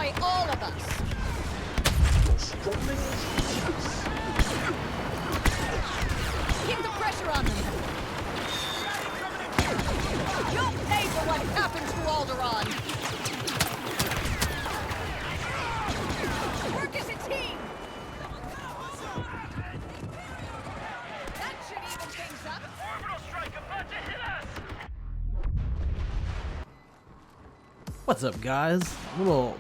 destroy all of us. Keep the pressure on them. You'll pay for what happened to Alderaan. Work as a team. That should even things up. Orbital strike about to hit us. What's up, guys? A little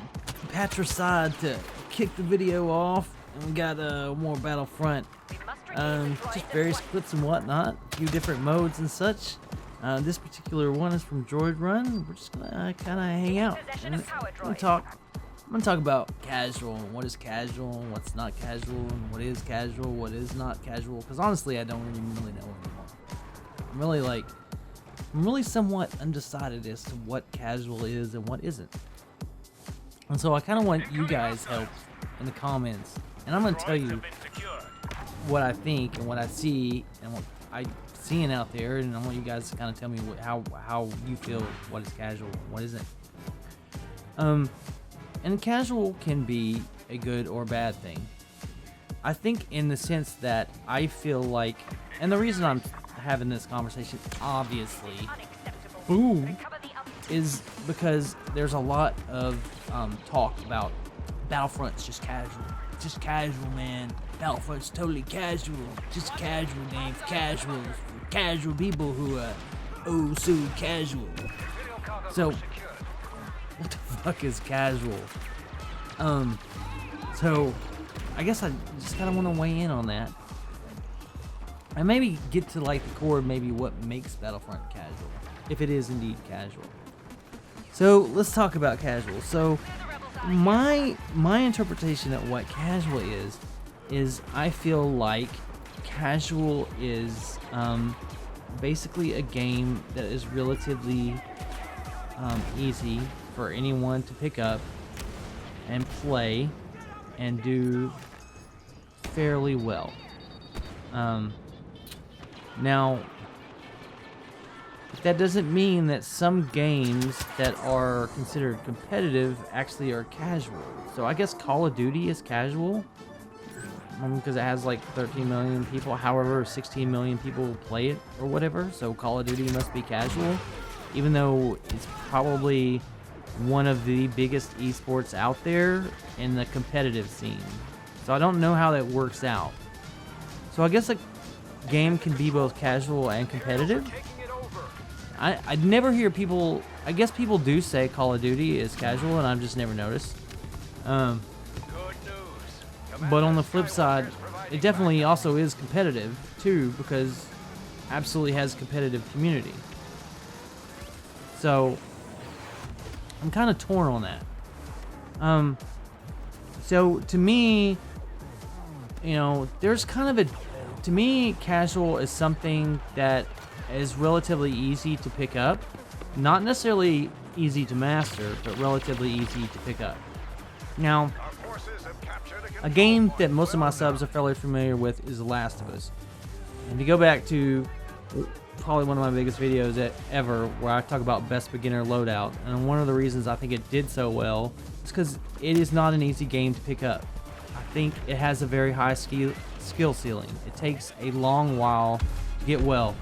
patricide to kick the video off, and we got more Battlefront, just various clips and whatnot, a few different modes and such. This particular one is from Droid Run. We're just gonna kind of hang out and I'm gonna talk about casual and what is casual and what's not casual and what is casual, what is not casual. Because honestly, I don't really know anymore. I'm really somewhat undecided as to what casual is and what isn't. And so I kind of want you guys' help in the comments. And I'm going to tell you what I think and what I see and what I'm seeing out there. And I want you guys to kind of tell me how you feel what is casual and what isn't. And casual can be a good or bad thing. I think in the sense that I feel like, and the reason I'm having this conversation, obviously, boom, is because there's a lot of talk about Battlefront's just casual, man. Battlefront's totally casual, just a casual game for casual people who are oh so casual. So, what the fuck is casual? So I guess I just kind of want to weigh in on that. And maybe get to like the core of maybe what makes Battlefront casual, if it is indeed casual. So let's talk about casual. So my interpretation of what casual is I feel like casual is basically a game that is relatively easy for anyone to pick up and play and do fairly well. Now, that doesn't mean that some games that are considered competitive actually are casual. So I guess Call of Duty is casual because it has like 13 million people, however 16 million people play it or whatever. So Call of Duty must be casual, even though it's probably one of the biggest esports out there in the competitive scene. So I don't know how that works out. So I guess a game can be both casual and competitive. I never hear people, I guess people do say Call of Duty is casual and I've just never noticed. But on the flip side, it definitely also is competitive too, because it absolutely has a competitive community. So I'm kind of torn on that. So to me, you know, there's kind of to me, casual is something that is relatively easy to pick up. Not necessarily easy to master, but relatively easy to pick up. Now, a game that most of my subs are fairly familiar with is The Last of Us. And to go back to probably one of my biggest videos ever, where I talk about best beginner loadout, and one of the reasons I think it did so well is because it is not an easy game to pick up. I think it has a very high skill ceiling. It takes a long while to get well.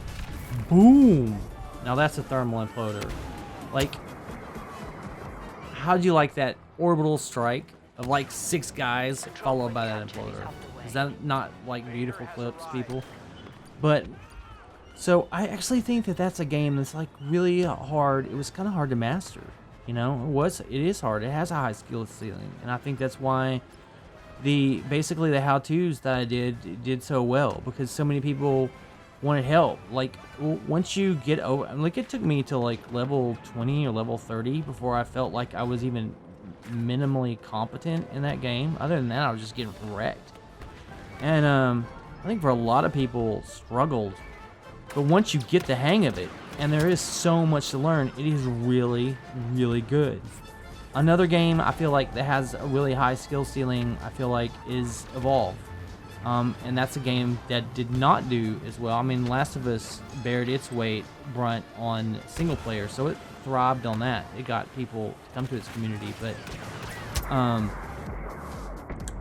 Boom! Now that's a thermal imploder. Like, how'd you like that orbital strike of like 6 guys followed by that imploder? Is that not like beautiful clips, people? But so I actually think that that's a game that's like really hard. It was kind of hard to master, you know. It is hard. It has a high skill ceiling, and I think that's why basically the how-tos that I did so well, because so many people wanted help. Like once you get over, like it took me to like level 20 or level 30 before I felt like I was even minimally competent in that game. Other than that, I was just getting wrecked. And I think for a lot of people struggled. But once you get the hang of it, and there is so much to learn, it is really, really good. Another game I feel like that has a really high skill ceiling, I feel like, is Evolve. And that's a game that did not do as well. I mean, Last of Us bared its brunt on single player, so it thrived on that. It got people to come to its community. But Oh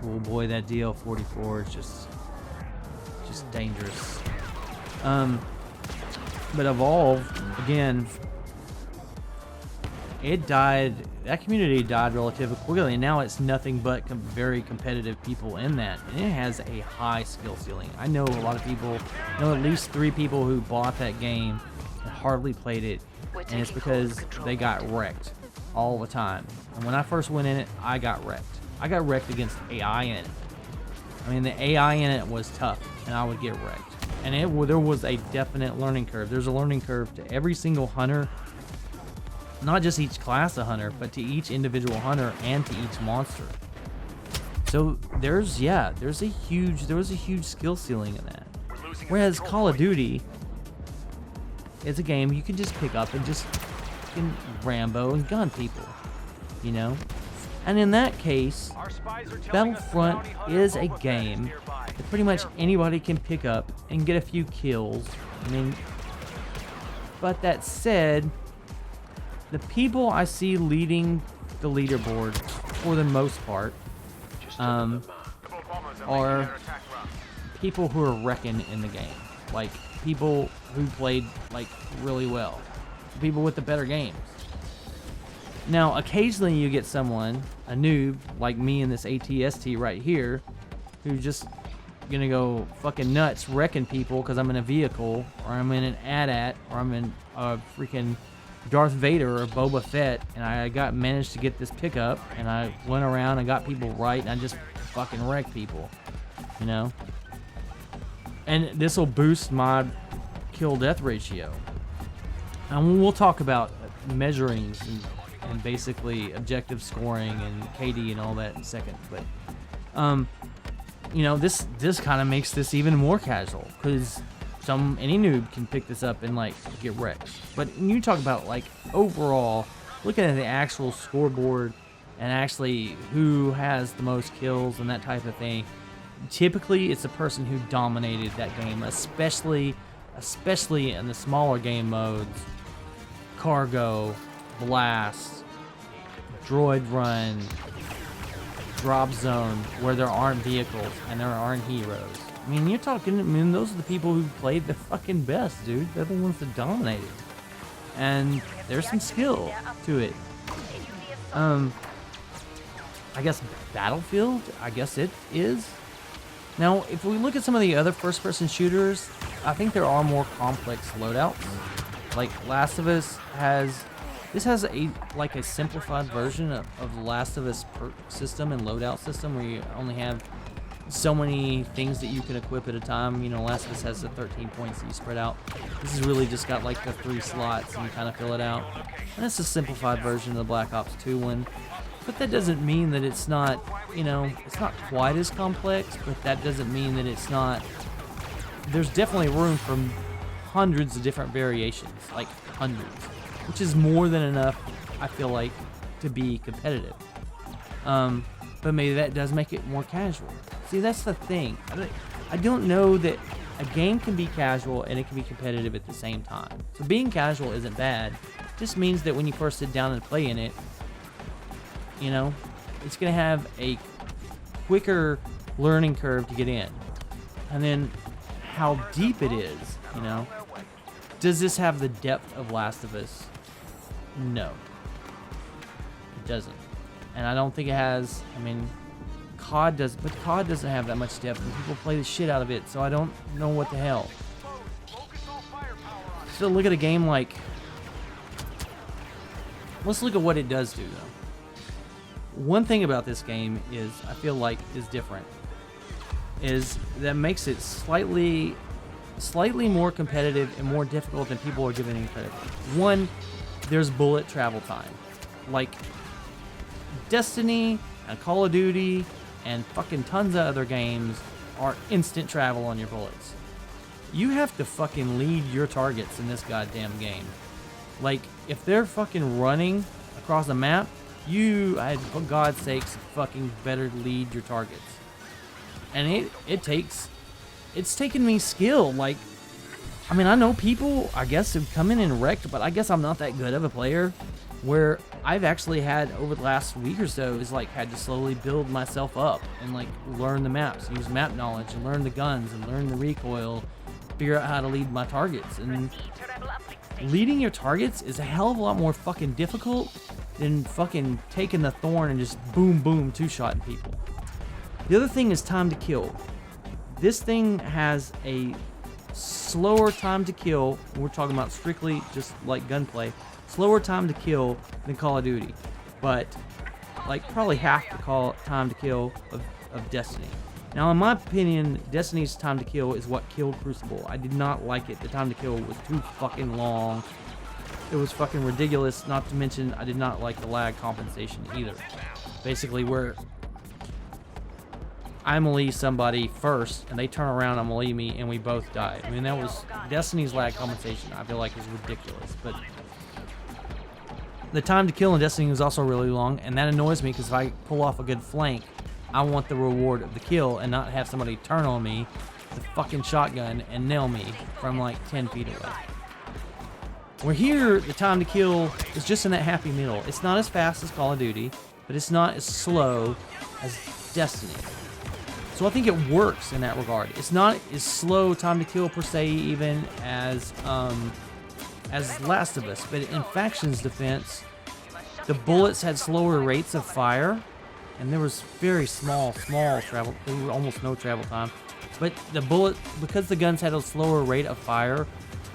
boy, that DL-44 is just dangerous. But Evolve, again, it died. That community died relatively quickly, and now it's nothing but very competitive people in that, and it has a high skill ceiling. I know a lot of people, I know at least 3 people who bought that game and hardly played it, and it's because they got wrecked all the time. And when I first went in it, I got wrecked. I got wrecked against AI in it. I mean, the AI in it was tough, and I would get wrecked. And there was a definite learning curve. There's a learning curve to every single hunter, not just each class of hunter, but to each individual hunter and to each monster. So there was a huge skill ceiling in that. Whereas Call of Duty is a game you can just pick up and just fucking Rambo and gun people, you know? And in that case, Battlefront is a game that pretty much anybody can pick up and get a few kills. I mean, but that said, the people I see leading the leaderboard, for the most part, are people who are wrecking in the game. Like, people who played, like, really well. People with the better games. Now, occasionally you get someone, a noob, like me in this ATST right here, who's just gonna go fucking nuts wrecking people because I'm in a vehicle, or I'm in an AT-AT, or I'm in a freaking Darth Vader or Boba Fett, and I managed to get this pickup, and I went around and got people right, and I just fucking wreck people, you know? And this will boost my kill-death ratio. And we'll talk about measuring and basically objective scoring and KD and all that in a second, but you know, this kind of makes this even more casual, because any noob can pick this up and like get wrecked. But when you talk about like overall, looking at the actual scoreboard and actually who has the most kills and that type of thing, typically it's the person who dominated that game, especially in the smaller game modes, Cargo, Blast, Droid Run, Drop Zone, where there aren't vehicles and there aren't heroes. I mean, those are the people who played the fucking best, dude. They're the ones that dominated. And there's some skill to it. I guess Battlefield, I guess it is. Now, if we look at some of the other first-person shooters, I think there are more complex loadouts. Like Last of Us has a simplified version of the Last of Us perk system and loadout system, where you only have so many things that you can equip at a time. You know, Last of Us has the 13 points that you spread out. This has really just got like the 3 slots, and you kind of fill it out. And it's a simplified version of the Black Ops 2 one. But that doesn't mean that it's not, you know, it's not quite as complex, but that doesn't mean that it's not. There's definitely room for hundreds of different variations, like hundreds, which is more than enough, I feel like, to be competitive. But maybe that does make it more casual. See, that's the thing. I don't know that a game can be casual and it can be competitive at the same time. So being casual isn't bad. It just means that when you first sit down and play in it, you know, it's going to have a quicker learning curve to get in. And then how deep it is, you know. Does this have the depth of Last of Us? No. It doesn't. And I don't think it has, I mean, COD does, but COD doesn't have that much depth, and people play the shit out of it, so I don't know what the hell. So look at a game like, let's look at what it does do, though. One thing about this game is, I feel like, is different, is that makes it slightly more competitive and more difficult than people are giving it credit for. One, there's bullet travel time. Like, Destiny and Call of Duty and fucking tons of other games are instant travel on your bullets. You have to fucking lead your targets in this goddamn game. Like, if they're fucking running across the map, for God's sakes, fucking better lead your targets. And it's taken me skill. Like, I mean, I know people, I guess, have come in and wrecked, but I guess I'm not that good of a player. where I've actually had over the last week or so is like had to slowly build myself up and like learn the maps, use map knowledge, and learn the guns and learn the recoil, figure out how to lead my targets. And leading your targets is a hell of a lot more fucking difficult than fucking taking the thorn and just boom boom two-shotting people. The other thing is time to kill. This thing has a slower time to kill. We're talking about strictly just like gunplay. Slower time to kill than Call of Duty, but like probably half the time to kill of Destiny. Now, in my opinion, Destiny's time to kill is what killed Crucible. I did not like it. The time to kill was too fucking long. It was fucking ridiculous. Not to mention, I did not like the lag compensation either. Basically, where I melee somebody first, and they turn around and melee me, and we both die. I mean, that was Destiny's lag compensation. I feel like is ridiculous, but the time to kill in Destiny was also really long, and that annoys me because if I pull off a good flank, I want the reward of the kill and not have somebody turn on me with a fucking shotgun and nail me from like 10 feet away. Where here, the time to kill is just in that happy middle. It's not as fast as Call of Duty, but it's not as slow as Destiny. So I think it works in that regard. It's not as slow time to kill per se even as Last of Us, but in Faction's defense, the bullets had slower rates of fire, and there was very small travel, there was almost no travel time. But the bullet, because the guns had a slower rate of fire,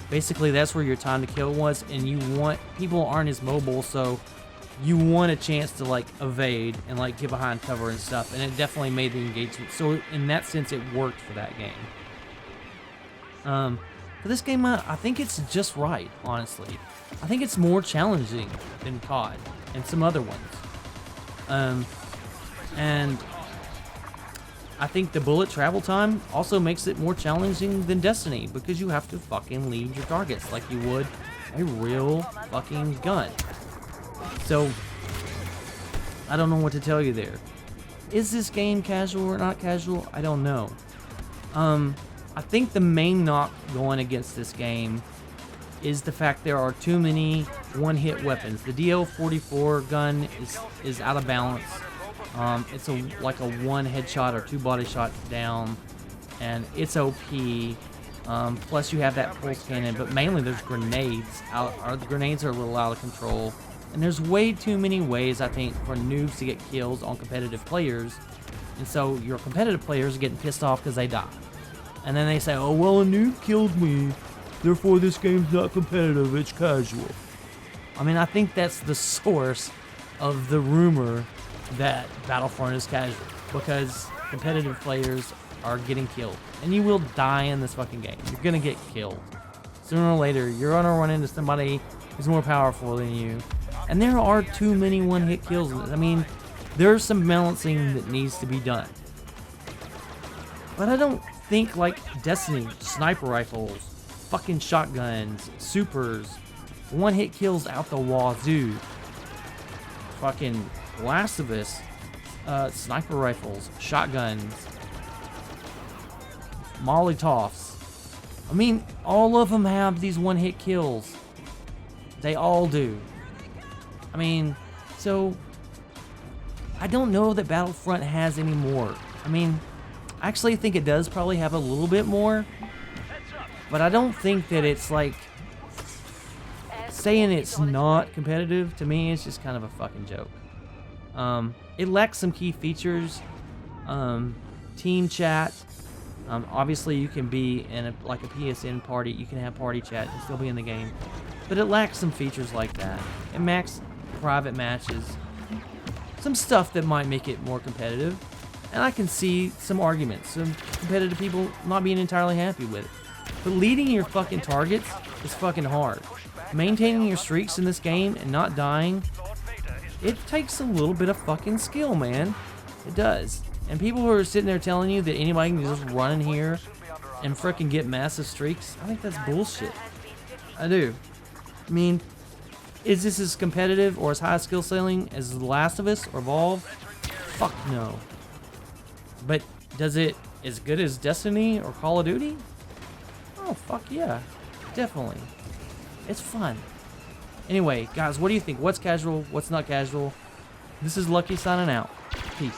basically that's where your time to kill was, and people aren't as mobile, so you want a chance to like evade and like get behind cover and stuff, and it definitely made the engagement. So in that sense, it worked for that game. For this game, I think it's just right, honestly. I think it's more challenging than COD and some other ones. And I think the bullet travel time also makes it more challenging than Destiny because you have to fucking lead your targets like you would a real fucking gun. So, I don't know what to tell you there. Is this game casual or not casual? I don't know. I think the main knock going against this game is the fact there are too many one-hit weapons. The DL-44 gun is out of balance. It's like a one headshot or two body shot down, and it's OP. Plus you have that pulse cannon, but mainly there's grenades. The grenades are a little out of control, and there's way too many ways, I think, for noobs to get kills on competitive players, and so your competitive players are getting pissed off because they die. And then they say, oh, well, a noob killed me, therefore this game's not competitive, it's casual. I mean, I think that's the source of the rumor that Battlefront is casual, because competitive players are getting killed. And you will die in this fucking game. You're gonna get killed. Sooner or later, you're gonna run into somebody who's more powerful than you. And there are too many one-hit kills. I mean, there's some balancing that needs to be done. But I don't think like Destiny, sniper rifles, fucking shotguns, supers, one-hit kills out the wazoo. Fucking Last of Us, sniper rifles, shotguns, Molotovs. I mean, all of them have these one-hit kills. They all do. I mean, so I don't know that Battlefront has any more. I mean, I actually think it does probably have a little bit more, but I don't think that it's like saying it's not competitive. To me, it's just kind of a fucking joke. It lacks some key features. Team chat. Obviously, you can be in like a PSN party. You can have party chat and still be in the game. But it lacks some features like that. It lacks private matches. Some stuff that might make it more competitive. And I can see some arguments. Some competitive people not being entirely happy with it. But leading your fucking targets is fucking hard. Maintaining your streaks in this game and not dying, it takes a little bit of fucking skill, man. It does. And people who are sitting there telling you that anybody can just run in here and frickin' get massive streaks, I think that's bullshit. I do. I mean, is this as competitive or as high skill ceiling as The Last of Us or Evolve? Fuck no. But does it as good as Destiny or Call of Duty? Oh, fuck yeah. Definitely. It's fun. Anyway, guys, what do you think? What's casual? What's not casual? This is Lucky signing out. Peace.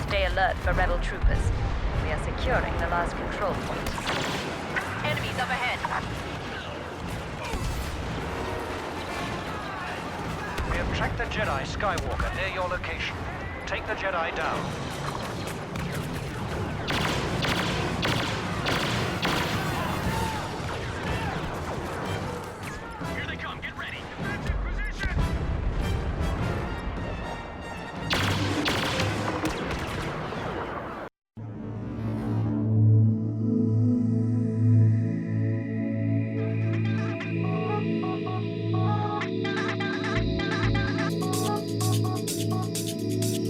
Stay alert for rebel troopers. We are securing the last control point. Enemies up ahead. We have tracked the Jedi Skywalker near your location. Take the Jedi down.